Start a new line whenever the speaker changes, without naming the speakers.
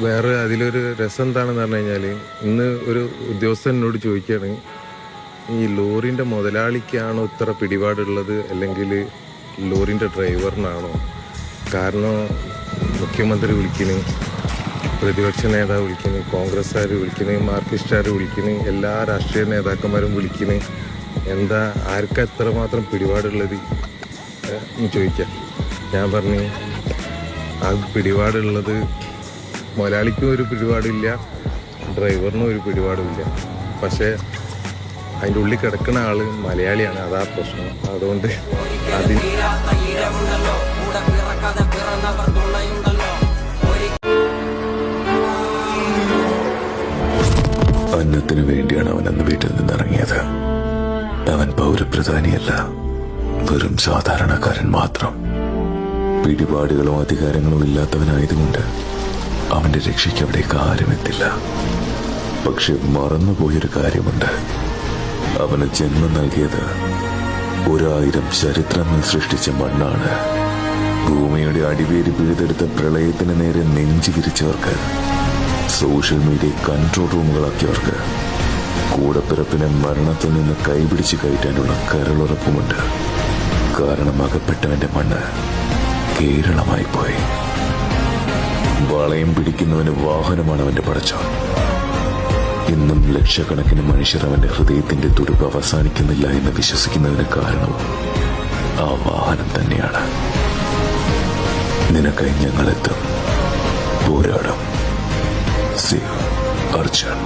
വേറെ അതിലൊരു രസം എന്താണെന്ന് പറഞ്ഞു കഴിഞ്ഞാൽ, ഇന്ന് ഒരു ഉദ്യോഗസ്ഥൻ എന്നോട് ചോദിക്കുകയാണ്, ഈ ലോറിൻ്റെ മുതലാളിക്കാണോ ഇത്ര പിടിപാടുള്ളത് അല്ലെങ്കിൽ ലോറിൻ്റെ ഡ്രൈവറിനാണോ? കാരണം മുഖ്യമന്ത്രി വിളിക്കുന്നു, പ്രതിപക്ഷ നേതാവ് വിളിക്കുന്നു, കോൺഗ്രസ്സുകാർ വിളിക്കുന്നു, മാർക്സിസ്റ്റുകാർ വിളിക്കുന്നു, എല്ലാ രാഷ്ട്രീയ നേതാക്കന്മാരും വിളിക്കുന്നു. എന്താ ആർക്കാ എത്രമാത്രം പിടിപാടുള്ളത് എന്ന് ചോദിക്കാം. ഞാൻ പറഞ്ഞു, ആ പിടിപാടുള്ളത് മുതലാളിക്കും ഒരു പിടിപാടില്ല, ഡ്രൈവറിനും ഒരു പിടിപാടുമില്ല. പക്ഷേ അതിൻ്റെ ഉള്ളിൽ കിടക്കുന്ന ആൾ മലയാളിയാണ്, അതാ പ്രശ്നം. അതുകൊണ്ട്
അന്നത്തിനു വേണ്ടിയാണ് അവൻ അന്ന് വീട്ടിൽ നിന്നിറങ്ങിയത്. അവൻ പൗരപ്രധാനിയല്ല, വെറും സാധാരണക്കാരൻ മാത്രം. പിടിപാടുകളോ അധികാരങ്ങളോ ഇല്ലാത്തവനായതുകൊണ്ട് അവന്റെ രക്ഷയ്ക്ക് അവിടേക്ക് ആരും എത്തില്ല. പക്ഷെ മറന്നുപോയൊരു കാര്യമുണ്ട്. അവന് ജന്മം നൽകിയത് 1000 ചരിത്രങ്ങൾ സൃഷ്ടിച്ച മണ്ണാണ്. ഭൂമിയുടെ അടിവേര് പിഴുതെടുത്ത പ്രളയത്തിന് നേരെ നെഞ്ചു വിരിച്ചവർക്ക്, സോഷ്യൽ മീഡിയ കൺട്രോൾ റൂമുകളാക്കിയവർക്ക്, കൂടപ്പിറപ്പിനെ മരണത്തിൽ നിന്ന് കൈപിടിച്ച് കയറ്റാനുള്ള കരളുറപ്പുമുണ്ട്. കാരണം അകപ്പെട്ടവന്റെ മണ്ണ് കേരളമായി പോയി. വളയം പിടിക്കുന്നവന് വാഹനമാണ് അവന്റെ പടച്ചോൻ. ഇന്നും ലക്ഷക്കണക്കിന് മനുഷ്യർ അവന്റെ ഹൃദയത്തിന്റെ തുടിപ്പ് അവസാനിക്കുന്നില്ല എന്ന് വിശ്വസിക്കുന്നതിന് കാരണവും ആ വാഹനം തന്നെയാണ്. നിനക്കായി ഞങ്ങളെത്തും. പോരാടും. സി അർജുൻ.